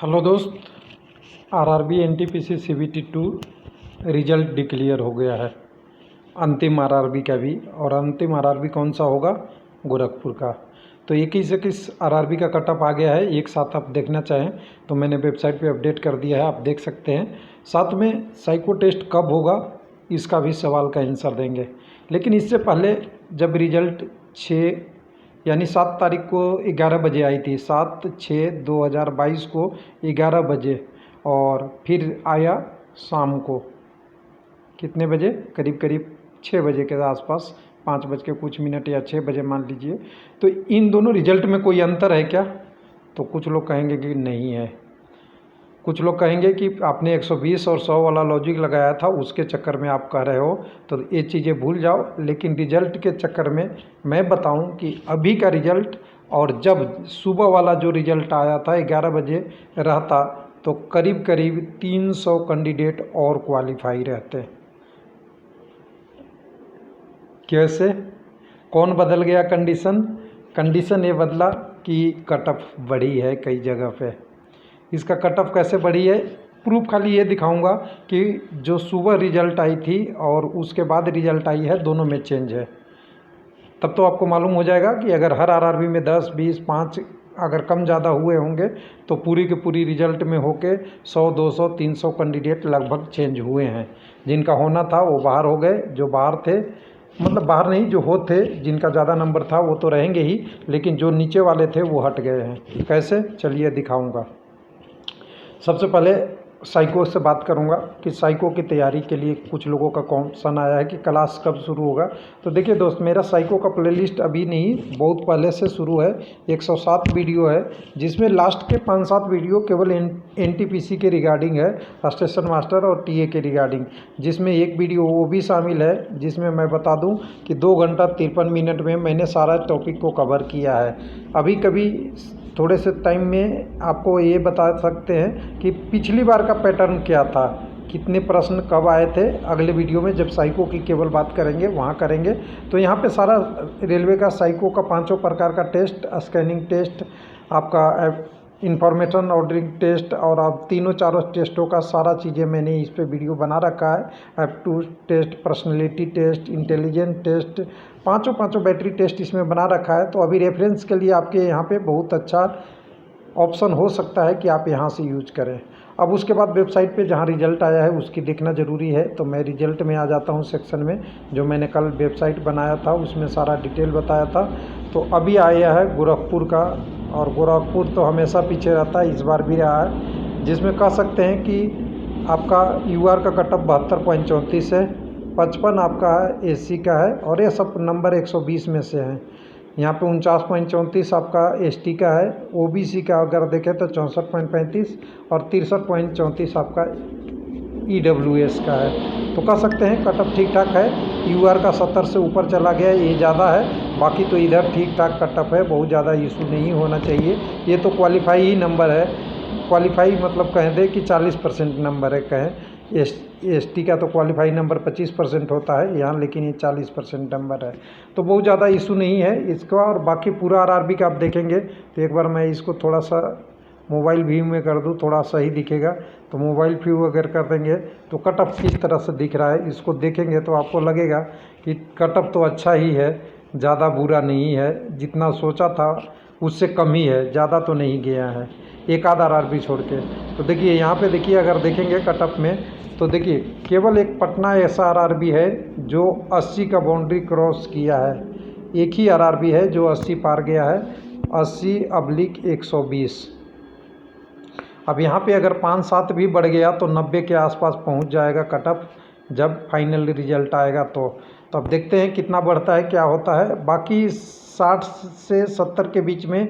Hello दोस्त। RRB NTPC CBT 2 result declare हो गया है, अंतिम आरआरबी का भी। और अंतिम आरआरबी कौन सा होगा? गोरखपुर का। तो 21 आरआरबी का कटअप आ गया है। एक साथ आप देखना चाहें तो मैंने वेबसाइट पे अपडेट कर दिया है, आप देख सकते हैं। साथ में साइको टेस्ट कब होगा इसका भी सवाल का आंसर देंगे। लेकिन इससे पहले जब रिजल्ट 6 यानी 7 तारीख को 11 बजे आई थी, 7/6/2022 को 11 बजे, और फिर आया शाम को कितने बजे? करीब करीब 6 बजे के आसपास, 5 बज के कुछ मिनट या 6 बजे मान लीजिए। तो इन दोनों रिजल्ट में कोई अंतर है क्या? तो कुछ लोग कहेंगे कि नहीं है। कुछ लोग कहेंगे कि आपने 120 और 100 वाला लॉजिक लगाया था, उसके चक्कर में आप कह रहे हो, तो ये चीज़ें भूल जाओ। लेकिन रिजल्ट के चक्कर में मैं बताऊं कि अभी का रिजल्ट और जब सुबह वाला जो रिजल्ट आया था 11 बजे रहता, तो करीब करीब 300 कैंडिडेट और क्वालिफाई रहते। कैसे? कौन बदल गया कंडीशन? कंडीशन ये बदला कि कट ऑफ बढ़ी है कई जगह पे। इसका कट ऑफ कैसे बढ़ी है? प्रूफ खाली ये दिखाऊंगा कि जो सुबह रिजल्ट आई थी और उसके बाद रिजल्ट आई है, दोनों में चेंज है। तब तो आपको मालूम हो जाएगा कि अगर हर आरआरबी में 10, 20, 5 अगर कम ज़्यादा हुए होंगे तो पूरी के पूरी रिजल्ट में होके 100, 200, 300 कैंडिडेट लगभग चेंज हुए हैं। जिनका होना था वो बाहर हो गए, जो बाहर थे, मतलब बाहर नहीं, जो हो थे, जिनका ज़्यादा नंबर था वो तो रहेंगे ही, लेकिन जो नीचे वाले थे वो हट गए हैं। कैसे? चलिए दिखाऊंगा। सबसे पहले साइको से बात करूंगा कि साइको की तैयारी के लिए कुछ लोगों का क्वेश्चन आया है कि क्लास कब शुरू होगा। तो देखिए दोस्त, मेरा साइको का प्लेलिस्ट अभी नहीं, बहुत पहले से शुरू है। 107 वीडियो है, जिसमें लास्ट के 5-7 वीडियो केवल एनटीपीसी के रिगार्डिंग है, स्टेशन मास्टर और टीए के रिगार्डिंग। जिसमें एक वीडियो वो भी शामिल है जिसमें मैं बता दूं कि 2 घंटा 53 मिनट में मैंने सारा टॉपिक को कवर किया है। अभी कभी थोड़े से टाइम में आपको ये बता सकते हैं कि पिछली बार का पैटर्न क्या था, कितने प्रश्न कब आए थे। अगले वीडियो में जब साइको की केवल बात करेंगे वहाँ करेंगे। तो यहाँ पे सारा रेलवे का साइको का 5 प्रकार का टेस्ट, स्कैनिंग टेस्ट, आपका इंफॉर्मेशन ऑर्डरिंग टेस्ट, और अब तीनों चारों टेस्टों का सारा चीज़ें मैंने इस पे वीडियो बना रखा है। Aptitude test, personality test, intelligence test, पाँचों बैटरी टेस्ट इसमें बना रखा है। तो अभी रेफरेंस के लिए आपके यहाँ पे बहुत अच्छा ऑप्शन हो सकता है कि आप यहाँ से यूज करें। अब उसके बाद वेबसाइट पे जहाँ रिजल्ट आया है उसकी देखना ज़रूरी है। तो मैं रिजल्ट में आ जाता हूँ सेक्शन में, जो मैंने कल वेबसाइट बनाया था उसमें सारा डिटेल बताया था। तो अभी आया है गोरखपुर का, और गोरखपुर तो हमेशा पीछे रहता है, इस बार भी रहा है। जिसमें कह सकते हैं कि आपका यूआर का कटअप 72.34 है, 55 आपका एससी का है, और ये सब नंबर 120 में से हैं। यहाँ पे 49.34 आपका एसटी का है। ओबीसी का अगर देखें तो 64.35 और 63.34 आपका ईडब्ल्यूएस का है। तो कह सकते हैं कटअप ठीक ठाक है। यूआर का 70 से ऊपर चला गया, ये ज़्यादा है। बाकी तो इधर ठीक ठाक कटअप है, बहुत ज़्यादा इशू नहीं होना चाहिए। ये तो क्वालिफाई ही नंबर है। क्वालिफाई मतलब कहें दे कि 40% नंबर है कहें। एसटी का तो क्वालिफाई नंबर 25% होता है यहाँ, लेकिन ये 40% नंबर है। तो बहुत ज़्यादा इशू नहीं है इसका। और बाकी पूरा आरआरबी का आप देखेंगे तो एक बार मैं इसको थोड़ा सा मोबाइल व्यू में कर दूँ, थोड़ा सही दिखेगा। तो मोबाइल व्यू अगर कर देंगे तो कटअप किस तरह से दिख रहा है इसको देखेंगे तो आपको लगेगा कि कटअप तो अच्छा ही है, ज़्यादा बुरा नहीं है। जितना सोचा था उससे कम ही है, ज़्यादा तो नहीं गया है, एक आध आरआरबी छोड़ के। तो देखिए यहाँ पे देखिए, अगर देखेंगे कटअप में तो देखिए केवल एक पटना ऐसा आरआरबी है जो 80 का बाउंड्री क्रॉस किया है। एक ही आरआरबी है जो 80 पार गया है, 80/120। अब यहाँ पे अगर 5-7 भी बढ़ गया तो 90 के आसपास पहुँच जाएगा कटअप जब फाइनल रिजल्ट आएगा। तो अब देखते हैं कितना बढ़ता है, क्या होता है। बाकी 60 से 70 के बीच में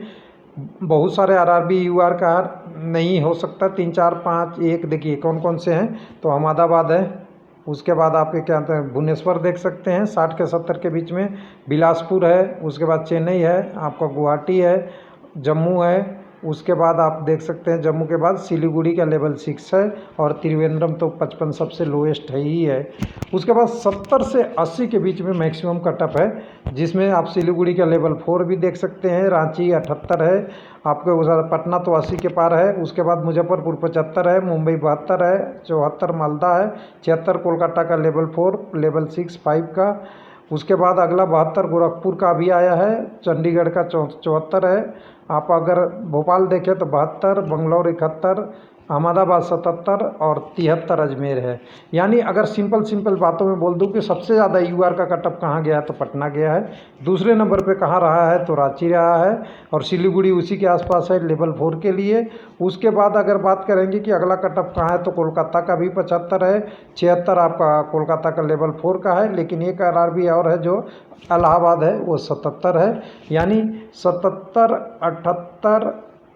बहुत सारे आरआरबी यूआर का नहीं हो सकता, 3, 4, 5, 1 देखिए कौन कौन से हैं। तो अहमदाबाद है, उसके बाद आपके क्या कहते हैं भुवनेश्वर देख सकते हैं 60 के 70 के बीच में, बिलासपुर है, उसके बाद चेन्नई है, आपका गुवाहाटी है, जम्मू है, उसके बाद आप देख सकते हैं जम्मू के बाद सिलीगुड़ी का लेवल 6 है और त्रिवेंद्रम तो 55 सबसे लोएस्ट है ही है। उसके बाद 70 से 80 के बीच में मैक्सिमम कटअप है, जिसमें आप सिलीगुड़ी का लेवल 4 भी देख सकते हैं, रांची 78 है, आपके उधर पटना तो 80 के पार है। उसके बाद मुजफ्फरपुर 75 है, मुंबई 72 है, 74 मालदा है, 76 कोलकाता का लेवल 4 लेवल 6 5 का। उसके बाद अगला 72 गोरखपुर का भी आया है, चंडीगढ़ का 74 है। आप अगर भोपाल देखें तो 72, बंगलौर 71, अहमदाबाद 77 और 73 अजमेर है। यानी अगर सिंपल बातों में बोल दूं कि सबसे ज़्यादा यूआर का कटअप कहाँ गया है तो पटना गया है, दूसरे नंबर पे कहाँ रहा है तो रांची रहा है, और सिलीगुड़ी उसी के आसपास है लेवल 4 के लिए। उसके बाद अगर बात करेंगे कि अगला कटअप कहाँ है तो कोलकाता का भी 75 है, 76 आपका कोलकाता का लेवल 4 का है, लेकिन एक आरआरबी और है जो इलाहाबाद है वो 77 है। यानी 77, 78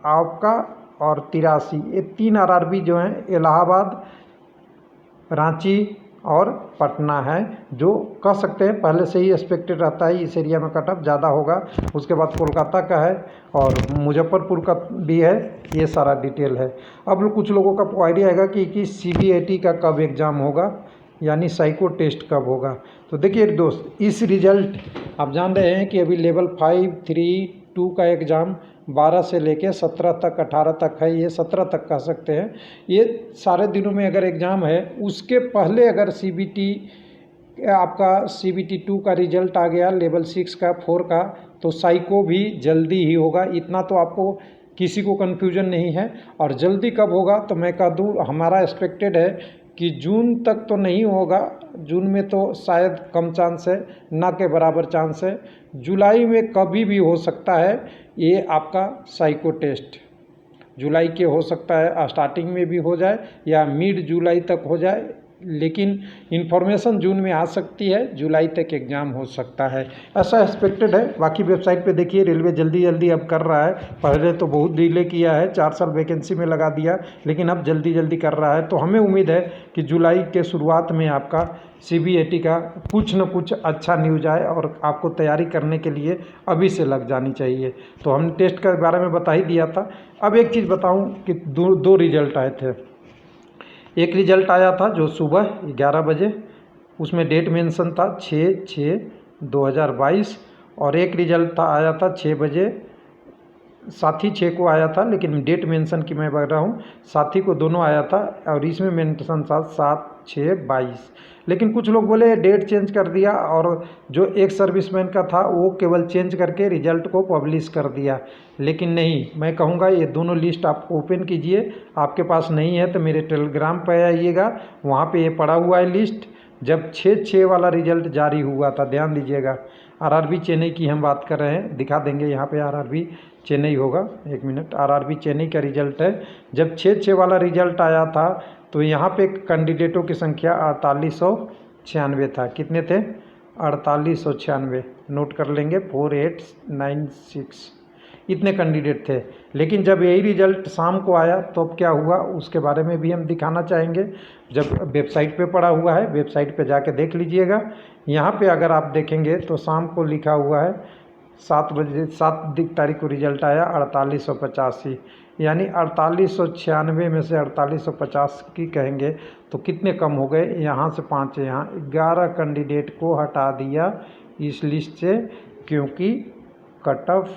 आपका और 83, ये 3 आरआरबी जो हैं इलाहाबाद, रांची और पटना है, जो कह सकते हैं पहले से ही एक्सपेक्टेड रहता है इस एरिया में कटअप ज़्यादा होगा। उसके बाद कोलकाता का है और मुजफ्फरपुर का भी है। ये सारा डिटेल है। अब कुछ लोगों का आइडिया आएगा कि सीबीएटी का कब एग्ज़ाम होगा, यानी साइको टेस्ट कब होगा। तो देखिए दोस्त, इस रिजल्ट आप जान रहे हैं कि अभी लेवल 5, 3, 2 का एग्ज़ाम 12 से लेके 17 तक 18 तक है, ये 17 तक कह सकते हैं। ये सारे दिनों में अगर एग्ज़ाम है, उसके पहले अगर आपका CBT 2 का रिजल्ट आ गया, लेवल 6 का 4 का, तो साइको भी जल्दी ही होगा। इतना तो आपको किसी को कन्फ्यूजन नहीं है। और जल्दी कब होगा तो मैं कह दूँ, हमारा एक्सपेक्टेड है कि जून तक तो नहीं होगा, जून में तो शायद कम चांस है, ना के बराबर चांस है। जुलाई में कभी भी हो सकता है ये आपका साइको टेस्ट, जुलाई के हो सकता है स्टार्टिंग में भी हो जाए या मिड जुलाई तक हो जाए, लेकिन इन्फॉर्मेशन जून में आ सकती है, जुलाई तक एग्ज़ाम हो सकता है, ऐसा एक्सपेक्टेड है। बाकी वेबसाइट पे देखिए, रेलवे जल्दी अब कर रहा है। पहले तो बहुत डिले किया है, 4 साल वैकेंसी में लगा दिया, लेकिन अब जल्दी कर रहा है। तो हमें उम्मीद है कि जुलाई के शुरुआत में आपका CBAT का कुछ न कुछ अच्छा न्यूज आए और आपको तैयारी करने के लिए अभी से लग जानी चाहिए। तो हमने टेस्ट के बारे में बता ही दिया था। अब एक चीज़ बताऊँ कि दो रिजल्ट आए थे। एक रिजल्ट आया था जो सुबह 11 बजे, उसमें डेट मेंशन था 6/6/2022, और एक रिजल्ट था आया था 6 बजे, साथ ही 6 को आया था, लेकिन डेट मेंशन की मैं बता रहा हूँ, साथी को दोनों आया था, और इसमें मेंशन था 7/6/22। लेकिन कुछ लोग बोले डेट चेंज कर दिया, और जो एक सर्विसमैन का था वो केवल चेंज करके रिजल्ट को पब्लिश कर दिया। लेकिन नहीं, मैं कहूँगा ये दोनों लिस्ट आप ओपन कीजिए। आपके पास नहीं है तो मेरे टेलीग्राम पर आइएगा, वहाँ पे ये पड़ा हुआ है लिस्ट। जब 6/6 वाला रिजल्ट जारी हुआ था, ध्यान दीजिएगा, आरआरबी चेन्नई की हम बात कर रहे हैं, दिखा देंगे यहाँ पे आरआरबी चेन्नई होगा, 1 मिनट। आरआरबी चेन्नई का रिजल्ट है। जब 6/6 वाला रिजल्ट आया था तो यहाँ पे कैंडिडेटों की संख्या 4896 था। कितने थे? 4896, नोट कर लेंगे, 4896, इतने कैंडिडेट थे। लेकिन जब यही रिजल्ट शाम को आया तो अब क्या हुआ उसके बारे में भी हम दिखाना चाहेंगे। जब वेबसाइट पे पड़ा हुआ है, वेबसाइट पे जाके देख लीजिएगा। यहाँ पे अगर आप देखेंगे तो शाम को लिखा हुआ है 7 बजे, 7 तारीख को रिजल्ट आया 4885, यानी 4896 में से 4850 की कहेंगे तो कितने कम हो गए? यहाँ से 5 है, यहाँ 11 कैंडिडेट को हटा दिया इस लिस्ट से, क्योंकि कट ऑफ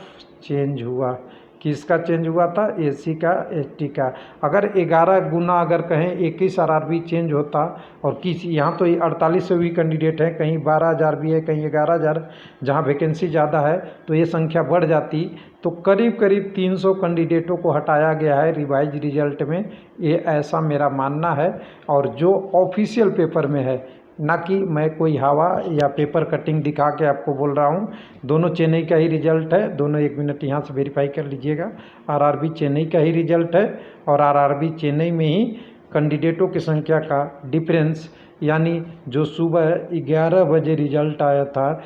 चेंज हुआ। किसका चेंज हुआ था? SC का, ST का। अगर 11 गुना अगर कहें 21 आरआरबी चेंज होता, और किसी यहाँ तो 4800 भी कैंडिडेट हैं, कहीं 12,000 भी है, कहीं 11,000, जहाँ वैकेंसी ज़्यादा है तो ये संख्या बढ़ जाती। तो करीब 300 कैंडिडेटों को हटाया गया है रिवाइज रिजल्ट में, ये ऐसा मेरा मानना है। और जो ऑफिशियल पेपर में है, ना कि मैं कोई हवा या पेपर कटिंग दिखा के आपको बोल रहा हूँ। दोनों चेन्नई का ही रिजल्ट है, दोनों 1 मिनट यहाँ से वेरीफाई कर लीजिएगा। आरआरबी चेन्नई का ही रिजल्ट है, और आरआरबी चेन्नई में ही कैंडिडेटों की संख्या का डिफरेंस, यानी जो सुबह 11 बजे रिजल्ट आया था,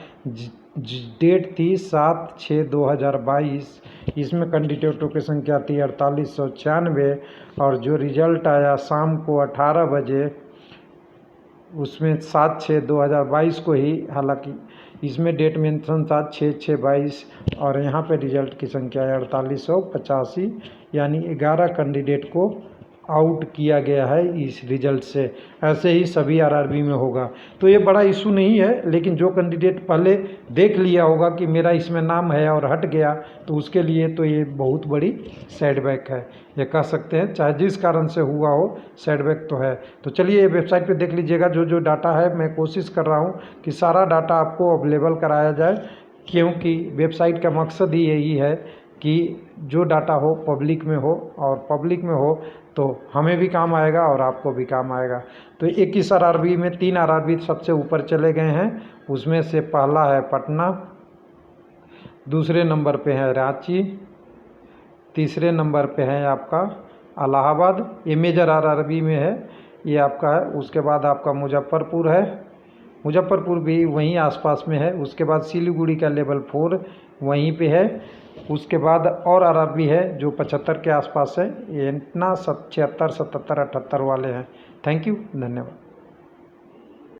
डेट थी 7/6/2022, इसमें कैंडिडेटों की संख्या थी 4896, और जो रिजल्ट आया शाम को 18 बजे, उसमें 7/6/2022 को ही, हालांकि इसमें डेट मेंशन था 6/6/22 और यहाँ पे रिजल्ट की संख्या है 4885, यानी 11 कैंडिडेट को आउट किया गया है इस रिजल्ट से। ऐसे ही सभी आरआरबी में होगा। तो ये बड़ा इशू नहीं है, लेकिन जो कैंडिडेट पहले देख लिया होगा कि मेरा इसमें नाम है और हट गया, तो उसके लिए तो ये बहुत बड़ी सेटबैक है, ये कह सकते हैं। चाहे जिस कारण से हुआ हो, सेटबैक तो है। तो चलिए ये वेबसाइट पे देख लीजिएगा। जो जो डाटा है मैं कोशिश कर रहा हूँ कि सारा डाटा आपको अवेलेबल कराया जाए, क्योंकि वेबसाइट का मकसद ही यही है कि जो डाटा हो पब्लिक में हो, और पब्लिक में हो तो हमें भी काम आएगा और आपको भी काम आएगा। तो 21 आरआरबी में 3 आरआरबी सबसे ऊपर चले गए हैं। उसमें से पहला है पटना, दूसरे नंबर पे है रांची, तीसरे नंबर पे है आपका इलाहाबाद, ये मेजर आरआरबी में है, ये आपका है। उसके बाद आपका मुजफ्फरपुर है, मुजफ्फरपुर भी वहीं आसपास में है। उसके बाद सिलीगुड़ी का लेवल 4 वहीं पे है। उसके बाद और आरआरबी है जो 75 के आसपास है। ये इतना 76, 77, 78 वाले हैं। थैंक यू, धन्यवाद।